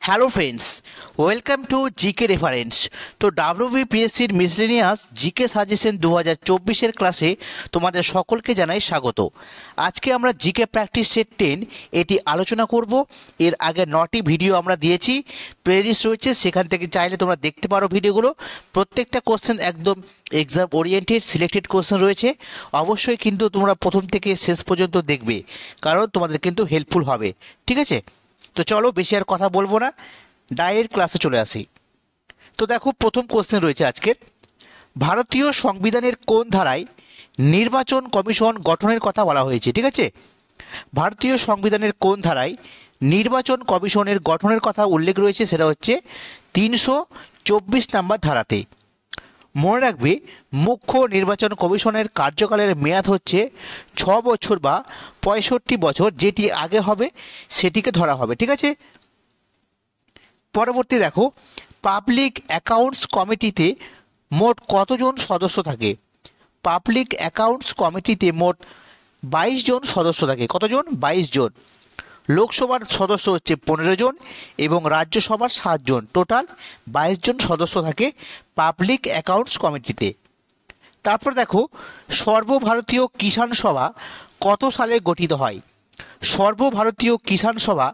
Hello friends, welcome to GK reference. তো ডাব্লিউবিপিএসসির miscellaneous GK suggestion 2024-এর ক্লাসে তোমাদের সকলকে জানাই স্বাগত। আজকে আমরা জিকে প্র্যাকটিস সেট 10 এটি আলোচনা করব। এর আগে 9টি ভিডিও আমরা দিয়েছি, প্লেলিস্ট রয়েছে, সেখান থেকে চাইলে তোমরা দেখতে পারো ভিডিওগুলো। প্রত্যেকটা কোশ্চেন একদম এক্সাম ওরিয়েন্টেড সিলেক্টেড কোশ্চেন রয়েছে। অবশ্যই কিন্তু তোমরা প্রথম থেকে শেষ পর্যন্ত দেখবে, কারণ তোমাদের কিন্তু হেল্পফুল হবে। ঠিক আছে, তো চলো বেশি আর কথা বলবো না, ডাইরেক্ট ক্লাসে চলে আসি। তো দেখো, প্রথম কোশ্চেন রয়েছে আজকের, ভারতীয় সংবিধানের কোন ধারায় নির্বাচন কমিশন গঠনের কথা বলা হয়েছে? ঠিক আছে, ভারতীয় সংবিধানের কোন ধারায় নির্বাচন কমিশনের গঠনের কথা উল্লেখ রয়েছে? সেটা হচ্ছে 324 নম্বর ধারাতে। মনে রাখবে, মুখ্য নির্বাচন কমিশনের কার্যকালের মেয়াদ হচ্ছে 6 বছর বা 65 বছর, যেটি আগে হবে সেটিকে ধরা হবে। ঠিক আছে, পরবর্তী দেখো, পাবলিক অ্যাকাউন্টস কমিটিতে মোট কতজন সদস্য থাকে? পাবলিক অ্যাকাউন্টস কমিটিতে মোট 22 জন সদস্য থাকে। কতজন? 22 জন। লোকসভার সদস্য হচ্ছে 15 জন এবং রাজ্যসভার 7 জন। টোটাল 22 জন সদস্য থাকে পাবলিক অ্যাকাউন্টস কমিটিতে। তারপর দেখো, সর্বভারতীয় কিষাণ সভা কত সালে গঠিত হয়? সর্বভারতীয় কিষাণ সভা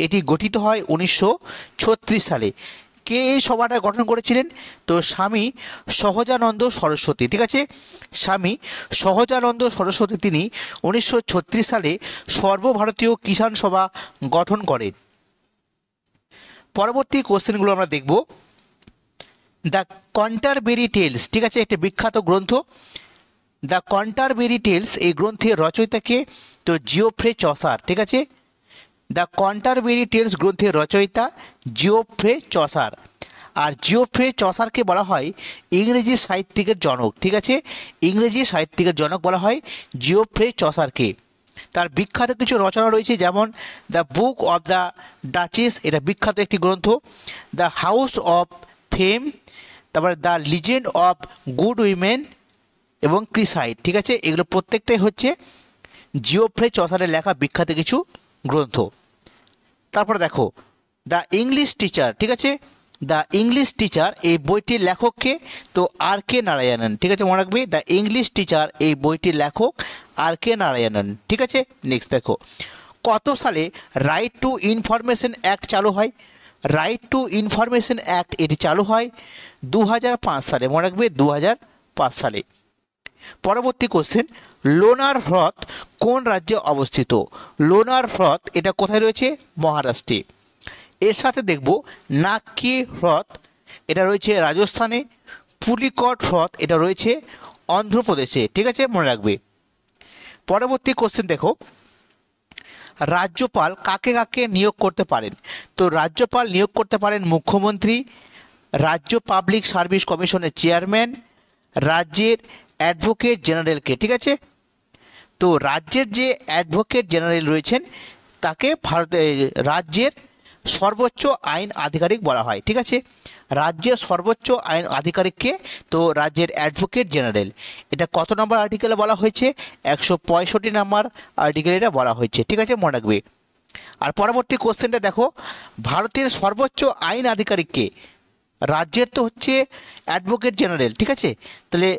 এটি গঠিত হয় 1936 সালে। কে এই সভাটা গঠন করেছিলেন? তো স্বামী সহজানন্দ সরস্বতী। ঠিক আছে, স্বামী সহজানন্দ সরস্বতী তিনি 1936 সালে সর্বভারতীয় কিষাণ সভা গঠন করেন। পরবর্তী কোশ্চেনগুলো আমরা দেখব। দ্য ক্যান্টারবেরি টেলস, ঠিক আছে, একটা বিখ্যাত গ্রন্থ। দ্য ক্যান্টারবেরি টেলস এই গ্রন্থের রচয়িতাকে? তো জিওফ্রে চসার। ঠিক আছে, দ্য ক্যান্টারবেরি টেলস গ্রন্থের রচয়িতা জিওফ্রে চসার। আর জিওফ্রে চসারকে বলা হয় ইংরেজি সাহিত্যিকের জনক। ঠিক আছে, ইংরেজি সাহিত্যিকের জনক বলা হয় জিওফ্রে চসারকে। তার বিখ্যাত কিছু রচনা রয়েছে, যেমন the book of the duchess, এটা বিখ্যাত একটি গ্রন্থ। দ্য হাউস অফ ফেম, তারপরে the legend of good women এবং ক্রিসাইড। ঠিক আছে, এগুলো প্রত্যেকটাই হচ্ছে জিওফ্রে চসারের লেখা বিখ্যাত কিছু গ্রন্থ। তারপরে দেখো, দ্য ইংলিশ টিচার। ঠিক আছে, দ্য ইংলিশ টিচার এই বইটির লেখককে? তো আর কে নারায়ণন। ঠিক আছে, মনে রাখবে, দ্য ইংলিশ টিচার এই বইটির লেখক আর কে নারায়ণন। ঠিক আছে, নেক্সট দেখো, কত সালে রাইট টু ইনফরমেশন অ্যাক্ট চালু হয়? রাইট টু ইনফরমেশন অ্যাক্ট এটি চালু হয় 2005 সালে। মনে রাখবে, 2005 সালে। পরবর্তী কোশ্চেন, লোনার হ্রদ কোন রাজ্যে অবস্থিত? লোনার হ্রদ এটা কোথায় রয়েছে? মহারাষ্ট্রে। এর সাথে দেখব নাক্কি হ্রদ, এটা রয়েছে রাজস্থানে। পুলিকট হ্রদ এটা রয়েছে অন্ধ্রপ্রদেশে। ঠিক আছে, মনে রাখবে। পরবর্তী কোশ্চেন দেখো, রাজ্যপাল কাকে কাকে নিয়োগ করতে পারেন? তো রাজ্যপাল নিয়োগ করতে পারেন মুখ্যমন্ত্রী, রাজ্য পাবলিক সার্ভিস কমিশনের চেয়ারম্যান, রাজ্যের অ্যাডভোকেট জেনারেলকে। ঠিক আছে, তো রাজ্যের যে অ্যাডভোকেট জেনারেল রয়েছেন তাকে রাজ্যের সর্বোচ্চ আইন আধিকারিক বলা হয়। ঠিক আছে, রাজ্যের সর্বোচ্চ আইন আধিকারিককে? তো রাজ্যের অ্যাডভোকেট জেনারেল। এটা কত নম্বর আর্টিকেলে বলা হয়েছে? 165 নম্বর আর্টিকেলে এটা বলা হয়েছে। ঠিক আছে, মনে রাখবে। আর পরবর্তী কোশ্চেনটা দেখো, ভারতের সর্বোচ্চ আইন আধিকারিককে? রাজ্যের তো হচ্ছে অ্যাডভোকেট জেনারেল। ঠিক আছে, তাহলে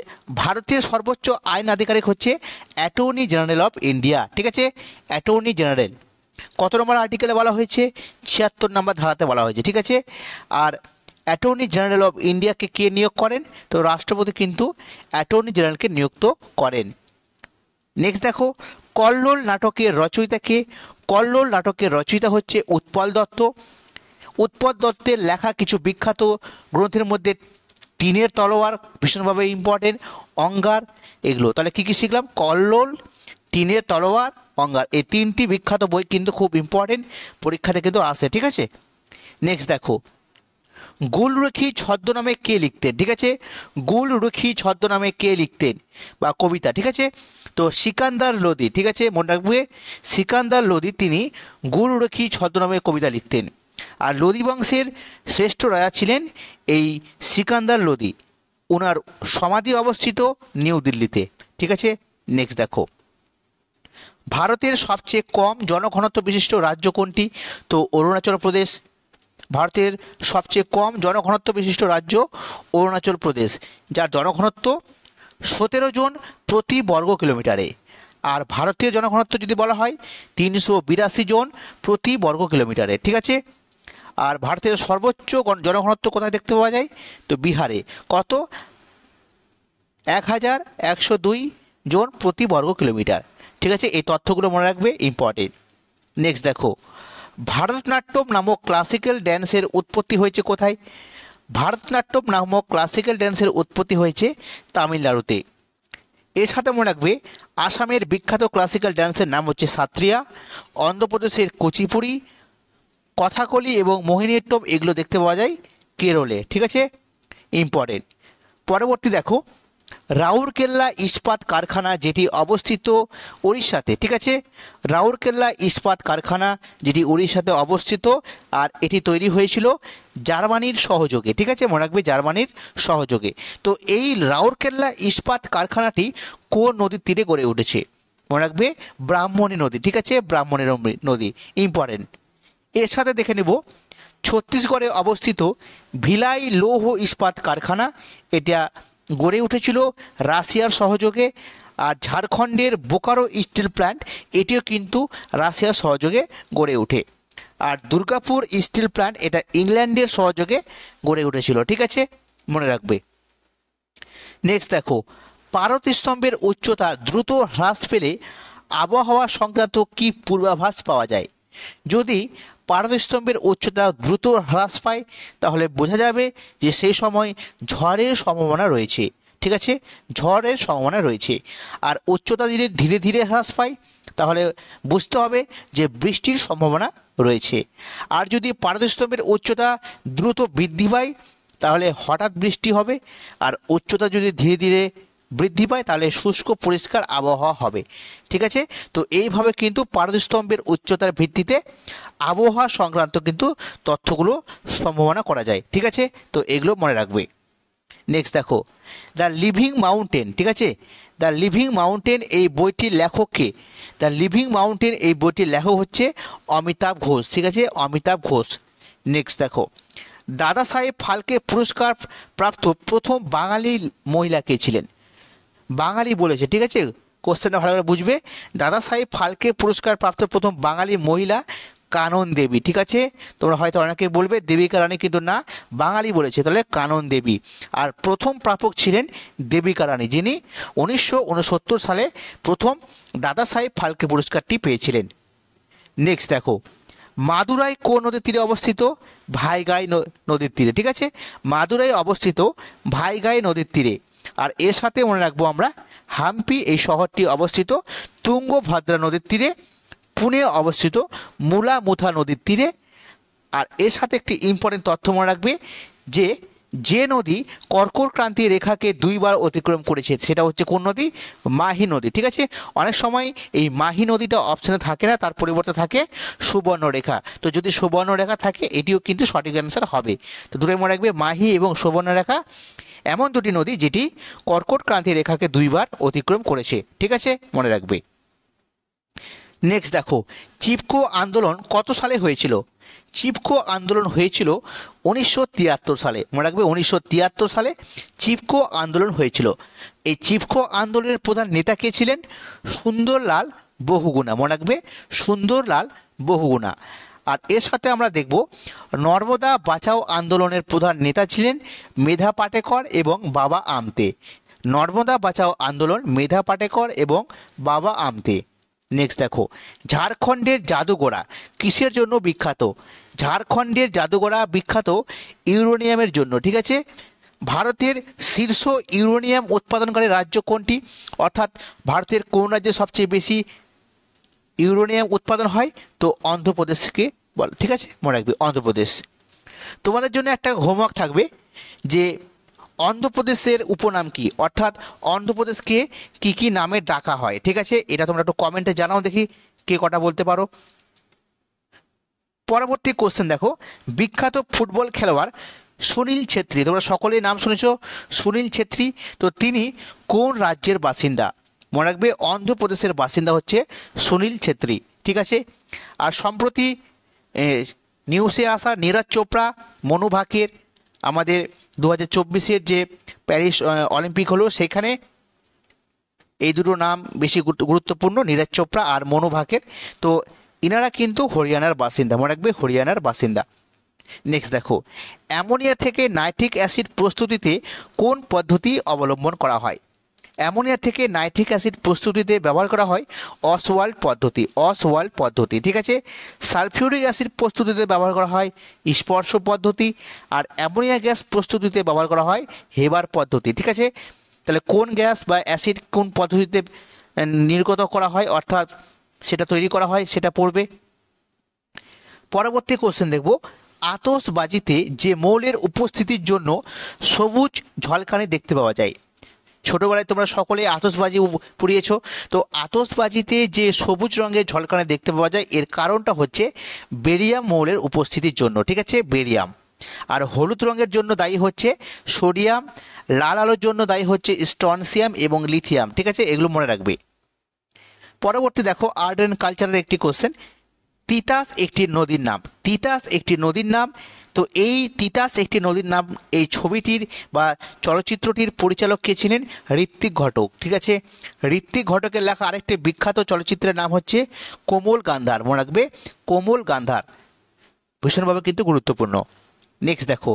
ভারতের সর্বোচ্চ আইন আধিকারিক হচ্ছে অ্যাটর্নি জেনারেল অফ ইন্ডিয়া। ঠিক আছে, অ্যাটর্নি জেনারেল কত নম্বর আর্টিকেলে বলা হয়েছে? 76 নম্বর ধারাতে বলা হয়েছে। ঠিক আছে, আর অ্যাটর্নি জেনারেল অফ ইন্ডিয়াকে কে নিয়োগ করেন? তো রাষ্ট্রপতি কিন্তু অ্যাটর্নি জেনারেলকে নিযুক্ত করেন। নেক্সট দেখো, কল্লোল নাটকের রচয়িতা কে? কল্লোল নাটকের রচয়িতা হচ্ছে উৎপল দত্ত। উৎপল দত্তের লেখা কিছু বিখ্যাত গ্রন্থের মধ্যে টিনের তলোয়ার ভীষণভাবে ইম্পর্টেন্ট, অঙ্গার, এগুলো। তাহলে কী কী শিখলাম? কল্লোল, টিনের তলোয়ার, অঙ্গার, এই 3টি বিখ্যাত বই কিন্তু খুব ইম্পর্টেন্ট, পরীক্ষাতে কিন্তু আসে। ঠিক আছে, নেক্সট দেখো, গুলরুখি ছদ্মনামে কে লিখতেন? ঠিক আছে, গুলরুখি ছদ্মনামে কে লিখতেন বা কবিতা? ঠিক আছে, তো সিকান্দার লোদি। ঠিক আছে, মনে রাখবে, সিকান্দার লোদি তিনি গুলরুখি ছদ্মনামে কবিতা লিখতেন। আর লোদি বংশের শ্রেষ্ঠ রাজা ছিলেন এই সিকান্দার লোদি। ওনার সমাধি অবস্থিত নিউ দিল্লিতে। ঠিক আছে, নেক্সট দেখো, ভারতের সবচেয়ে কম জনঘনত্ব বিশিষ্ট রাজ্য কোনটি? তো অরুণাচল প্রদেশ। ভারতের সবচেয়ে কম জনঘনত্ব বিশিষ্ট রাজ্য অরুণাচল প্রদেশ, যার জনঘনত্ব 17 জন প্রতি বর্গ কিলোমিটারে। আর ভারতীয় জনঘনত্ব যদি বলা হয় 382 জন প্রতি বর্গ কিলোমিটারে, ঠিক আছে। আর ভারতের সর্বোচ্চ জনঘনত্ব কোথায় দেখতে পাওয়া যায়? তো বিহারে। কত? 1102 জন প্রতি বর্গ কিলোমিটার, ঠিক আছে। এই তথ্যগুলো মনে রাখবে, ইম্পর্টেন্ট। নেক্সট দেখো, ভারতনাট্যম নামক ক্লাসিক্যাল ড্যান্সের উৎপত্তি হয়েছে কোথায়? ভারতনাট্যম নামক ক্লাসিক্যাল ড্যান্সের উৎপত্তি হয়েছে তামিলনাড়ুতে। এর সাথে মনে রাখবে, আসামের বিখ্যাত ক্লাসিক্যাল ড্যান্সের নাম হচ্ছে সাত্রিয়া, অন্ধ্রপ্রদেশের কুচিপুড়ি, কথাকলি এবং মোহিনীঅট্টম এগুলো দেখতে পাওয়া যায় কেরলে, ঠিক আছে, ইম্পর্টেন্ট। পরবর্তী দেখো, রাউরকেল্লা ইস্পাত কারখানা যেটি অবস্থিত উড়িষ্যাতে, ঠিক আছে। রাউরকেল্লা ইস্পাত কারখানা যেটি উড়িষ্যাতে অবস্থিত, আর এটি তৈরি হয়েছিল জার্মানির সহযোগে, ঠিক আছে, মনে রাখবে জার্মানির সহযোগে। তো এই রাউরকেল্লা ইস্পাত কারখানাটি কোন নদীর তীরে গড়ে উঠেছে? মনে রাখবে ব্রাহ্মণী নদী, ঠিক আছে, ব্রাহ্মণী নদী, ইম্পর্টেন্ট। এর সাথে দেখে নেব, ছত্তিশগড়ে অবস্থিত ভিলাই লৌহ ইস্পাত কারখানা, এটা গড়ে উঠেছিল রাশিয়ার সহযোগে। আর ঝাড়খণ্ডের বোকারো স্টিল প্ল্যান্ট, এটিও কিন্তু রাশিয়ার সহযোগে গড়ে ওঠে। আর দুর্গাপুর স্টিল প্ল্যান্ট, এটা ইংল্যান্ডের সহযোগে গড়ে উঠেছিল, ঠিক আছে, মনে রাখবে। নেক্সট দেখো, পারতস্তম্ভের উচ্চতা দ্রুত হ্রাস পেলে আবহাওয়া সংক্রান্ত কি পূর্বাভাস পাওয়া যায়? যদি পারতস্তম্ভের উচ্চতা দ্রুত হ্রাস পায় তাহলে বোঝা যাবে যে সেই সময় ঝড়ের সম্ভাবনা রয়েছে, ঠিক আছে, ঝড়ের সম্ভাবনা রয়েছে। আর উচ্চতা যদি ধীরে ধীরে হ্রাস পায় তাহলে বুঝতে হবে যে বৃষ্টির সম্ভাবনা রয়েছে। আর যদি পারতস্তম্ভের উচ্চতা দ্রুত বৃদ্ধি পায় তাহলে হঠাৎ বৃষ্টি হবে। আর উচ্চতা যদি ধীরে ধীরে বৃদ্ধি পায় তাহলে শুষ্ক পরিষ্কার আবহাওয়া হবে, ঠিক আছে। তো এইভাবে কিন্তু পারতস্তম্ভের উচ্চতার ভিত্তিতে আবহাওয়া সংক্রান্ত কিন্তু তথ্যগুলো সম্ভাবনা করা যায়, ঠিক আছে। তো এগুলো মনে রাখবে। নেক্সট দেখো, দ্য লিভিং মাউন্টেন, ঠিক আছে, দ্য লিভিং মাউন্টেন এই বইটির লেখককে? দ্য লিভিং মাউন্টেন এই বইটির লেখক হচ্ছে অমিতাভ ঘোষ, ঠিক আছে, অমিতাভ ঘোষ। নেক্সট দেখো, দাদা সাহেব ফালকে পুরস্কার প্রাপ্ত প্রথম বাঙালি মহিলা কে ছিলেন? বাঙালি বলেছে, ঠিক আছে, কোশ্চেনটা ভালো করে বুঝবে। দাদা সাহেব ফালকে পুরস্কার প্রাপ্ত প্রথম বাঙালি মহিলা কানন দেবী, ঠিক আছে। তোমরা হয়তো অনেকে বলবে দেবিকা রানী, কিন্তু না, বাঙালি বলেছে, তাহলে কানন দেবী। আর প্রথম প্রাপক ছিলেন দেবিকা রানী, যিনি 1969 সালে প্রথম দাদা সাহেব ফালকে পুরস্কারটি পেয়েছিলেন। নেক্সট দেখো, মাদুরাই কোন নদীর তীরে অবস্থিত? ভাইগাই নদীর তীরে, ঠিক আছে, মাদুরাই অবস্থিত ভাইগাই নদীর তীরে। আর এর সাথে মনে রাখবো আমরা, হাম্পি এই শহরটি অবস্থিত তুঙ্গভদ্রা নদীর তীরে, পুনে অবস্থিত মুলামুথা নদীর তীরে। আর এর সাথে একটি ইম্পর্টেন্ট তথ্য মনে রাখবে, যে নদী কর্কট ক্রান্তি রেখাকে দুইবার অতিক্রম করেছে সেটা হচ্ছে কোন নদী? মাহি নদী, ঠিক আছে। অনেক সময় এই মাহি নদীটা অপশানে থাকে না, তার পরিবর্তে থাকে সুবর্ণরেখা। তো যদি সুবর্ণরেখা থাকে এটিও কিন্তু সঠিক অ্যান্সার হবে। তো দূরে মনে রাখবে, মাহি এবং সুবর্ণরেখা এমন দুটি নদী যেটি কর্কট ক্রান্তি রেখাকে দুইবার অতিক্রম করেছে, ঠিক আছে, মনে রাখবে। নেক্সট দেখো, চিপকো আন্দোলন কত সালে হয়েছিল? চিপকো আন্দোলন হয়েছিল 1973 সালে, মনে রাখবে 1973 সালে চিপকো আন্দোলন হয়েছিল। এই চিপকো আন্দোলনের প্রধান নেতা কে ছিলেন? সুন্দরলাল বহুগুণা, মনে রাখবে সুন্দরলাল বহুগুণা। আর এর সাথে আমরা দেখব, নর্মদা বাঁচাও আন্দোলনের প্রধান নেতা ছিলেন মেধা পাটেকর এবং বাবা আমতে। নর্মদা বাঁচাও আন্দোলন, মেধা পাটেকর এবং বাবা আমতে। নেক্সট দেখো, ঝাড়খণ্ডের জাদুঘোড়া কিসের জন্য বিখ্যাত? ঝাড়খণ্ডের জাদুঘোড়া বিখ্যাত ইউরেনিয়ামের জন্য, ঠিক আছে। ভারতের শীর্ষ ইউরেনিয়াম উৎপাদনকারী রাজ্য কোনটি? অর্থাৎ ভারতের কোন রাজ্যে সবচেয়ে বেশি ইউরেনিয়াম উৎপাদন হয়? তো অন্ধ্রপ্রদেশকে বল, ঠিক আছে, মনে রাখবে অন্ধ্রপ্রদেশ। তোমাদের জন্য একটা হোমওয়ার্ক থাকবে যে অন্ধ্রপ্রদেশের উপনাম কি, অর্থাৎ অন্ধ্রপ্রদেশকে কি কি নামে ডাকা হয়, ঠিক আছে। এটা তোমরা একটু কমেন্টে জানাও, দেখি কে কটা বলতে পারো। পরবর্তী কোশ্চেন দেখো, বিখ্যাত ফুটবল খেলোয়াড় সুনীল ছেত্রী, তোমরা সকলেই নাম শুনেছ সুনীল ছেত্রী, তো তিনি কোন রাজ্যের বাসিন্দা? মনে রাখবে অন্ধ্রপ্রদেশের বাসিন্দা হচ্ছে সুনীল ছেত্রী, ঠিক আছে। আর সম্প্রতি নিউজে আসা নীরজ চোপড়া, মনু ভাকের, আমাদের 2024-এর যে প্যারিস অলিম্পিক হলো সেখানে এই দুটো নাম বেশি গুরুত্বপূর্ণ, নীরজ চোপড়া আর মনু ভাকের। তো ইনারা কিন্তু হরিয়ানার বাসিন্দা, মনে রাখবে হরিয়ানার বাসিন্দা। নেক্সট দেখো, অ্যামোনিয়া থেকে নাইট্রিক অ্যাসিড প্রস্তুতিতে কোন পদ্ধতি অবলম্বন করা হয়? অ্যামোনিয়া থেকে নাইট্রিক অ্যাসিড প্রস্তুতিতে ব্যবহার করা হয় অসওয়াল্ড পদ্ধতি, অসওয়াল্ড পদ্ধতি, ঠিক আছে। সালফিউরিক অ্যাসিড প্রস্তুতিতে ব্যবহার করা হয় স্পর্শ পদ্ধতি, আর অ্যামোনিয়া গ্যাস প্রস্তুতিতে ব্যবহার করা হয় হেবার পদ্ধতি, ঠিক আছে। তাহলে কোন গ্যাস বা অ্যাসিড কোন পদ্ধতিতে নির্গত করা হয়, অর্থাৎ সেটা তৈরি করা হয়, সেটা পড়বে। পরবর্তী কোশ্চেন দেখব, আতশবাজিতে যে মৌলের উপস্থিতির জন্য সবুজ ঝলকানি দেখতে পাওয়া যায়। ছোটোবেলায় তোমরা সকলে আতশবাজি পুড়িয়েছো, তো আতশবাজিতে যে সবুজ রঙের ঝলকানি দেখতে পাওয়া যায় এর কারণটা হচ্ছে বেরিয়াম মৌলের উপস্থিতির জন্য, ঠিক আছে, বেরিয়াম। আর হলুদ রঙের জন্য দায়ী হচ্ছে সোডিয়াম, লাল আলোর জন্য দায়ী হচ্ছে স্ট্রনসিয়াম এবং লিথিয়াম, ঠিক আছে, এগুলো মনে রাখবে। পরবর্তী দেখো, আর্ট অ্যান্ড কালচারের একটি কোশ্চেন, তিতাস একটি নদীর নাম, তিতাস একটি নদীর নাম। তো এই তিতাস একটি নদীর নাম, এই ছবিটির বা চলচ্চিত্রটির পরিচালক কে ছিলেন? ঋত্বিক ঘটক, ঠিক আছে। ঋত্বিক ঘটকের লেখা আরেকটি বিখ্যাত চলচ্চিত্রের নাম হচ্ছে কোমল গান্ধার, মনে রাখবে কোমল গান্ধার, ভীষণভাবে কিন্তু গুরুত্বপূর্ণ। নেক্সট দেখো,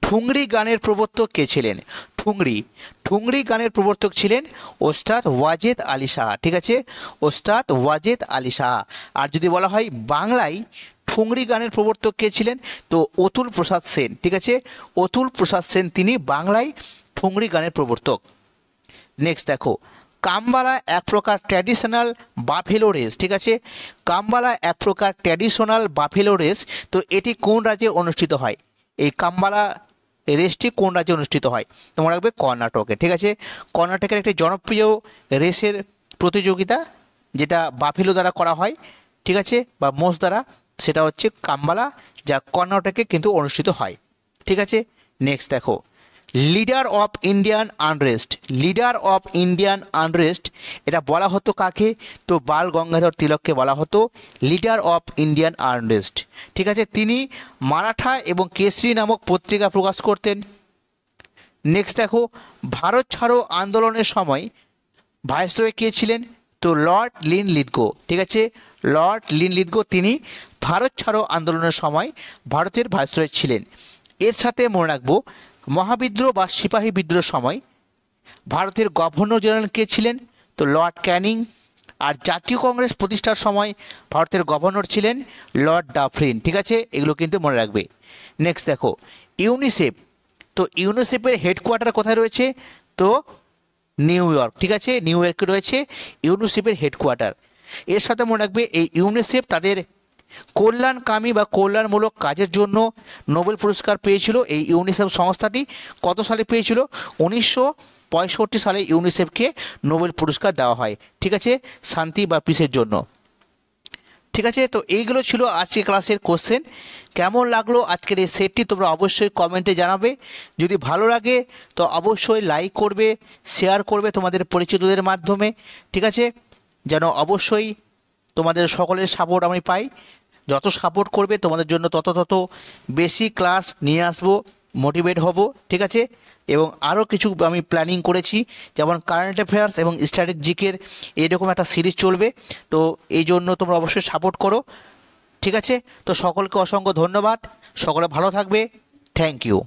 ঠুংরি গানের প্রবর্তক কে ছিলেন? ঠুংরি গানের প্রবর্তক ছিলেন ওস্তাদ ওয়াজেদ আলী শাহ, ঠিক আছে, ওস্তাদ ওয়াজেদ আলী শাহ। আর যদি বলা হয় বাংলায় ঠুংরি গানের প্রবর্তক কে ছিলেন, তো অতুল প্রসাদ সেন, ঠিক আছে, অতুল প্রসাদ সেন তিনি বাংলায় ঠুংরি গানের প্রবর্তক। নেক্সট দেখো, কামবালা এক প্রকার ট্র্যাডিশনাল বাফেলো রেস, ঠিক আছে, কামবালা এক প্রকার ট্র্যাডিশনাল বাফেলো রেস। তো এটি কোন রাজ্যে অনুষ্ঠিত হয়? এই কামবালা রেসটি কোন রাজ্যে অনুষ্ঠিত হয়? তোমরা রাখবে কর্ণাটকে, ঠিক আছে। কর্ণাটকের একটি জনপ্রিয় রেসের প্রতিযোগিতা যেটা বাফেলো দ্বারা করা হয়, ঠিক আছে, বা মোষ দ্বারা, সেটা হচ্ছে কামবালা, যা কর্ণাটকে কিন্তু অনুষ্ঠিত হয়, ঠিক আছে। নেক্সট দেখো, leader of Indian unrest, leader of Indian unrest এটা বলা হতো কাকে? তো বাল গঙ্গাধর তিলককে বলা হতো লিডার অফ ইন্ডিয়ান আনরেস্ট, ঠিক আছে। তিনি মারাঠা এবং কেসরি নামক পত্রিকা প্রকাশ করতেন। নেক্সট দেখো, ভারত ছাড়ো আন্দোলনের সময় ভাইসরয় কে ছিলেন? তো লর্ড লিনলিথগো, ঠিক আছে, লর্ড লিনলিথগো তিনি ভারত ছাড়ো আন্দোলনের সময় ভারতের ভাইসরয় ছিলেন। এর সাথে মনে রাখবো, মহাবিদ্রোহ বা সিপাহী বিদ্রোহের সময় ভারতের গভর্নর জেনারেল কে ছিলেন? তো লর্ড ক্যানিং। আর জাতীয় কংগ্রেস প্রতিষ্ঠার সময় ভারতের গভর্নর ছিলেন লর্ড ডাফরিন, ঠিক আছে, এগুলো কিন্তু মনে রাখবে। নেক্সট দেখো, ইউনিসেফ, তো ইউনিসেফের হেডকোয়ার্টার কোথায় রয়েছে? তো নিউ ইয়র্ক, ঠিক আছে, নিউ ইয়র্কে রয়েছে ইউনিসেফের হেডকোয়ার্টার। এর সাথে মনে রাখবে, এই ইউনিসেফ তাদের কল্যাণকামী বা কল্যাণমূলক কাজের জন্য নোবেল পুরস্কার পেয়েছিল। এই ইউনিসেফ সংস্থাটি কত সালে পেয়েছিল? 1965 সালে ইউনিসেফকে নোবেল পুরস্কার দেওয়া হয়, ঠিক আছে, শান্তি বা পিসের জন্য, ঠিক আছে। তো এইগুলো ছিল আজকে ক্লাসের কোশ্চেন। কেমন লাগলো আজকের এই সেটটি তোমরা অবশ্যই কমেন্টে জানাবে। যদি ভালো লাগে তো অবশ্যই লাইক করবে, শেয়ার করবে তোমাদের পরিচিতদের মাধ্যমে, ঠিক আছে, যেন অবশ্যই তোমাদের সকলের সাপোর্ট আমি পাই। যত সাপোর্ট করবে তোমাদের জন্য তত বেশি ক্লাস নিয়ে আসবো, মোটিভেট হব, ঠিক আছে। এবং আরও কিছু আমি প্ল্যানিং করেছি, যেমন কারেন্ট অ্যাফেয়ার্স এবং স্ট্র্যাটেজিকের এরকম একটা সিরিজ চলবে। তো এই জন্য তোমরা অবশ্যই সাপোর্ট করো, ঠিক আছে। তো সকলকে অসংখ্য ধন্যবাদ, সকলে ভালো থাকবে, থ্যাংক ইউ।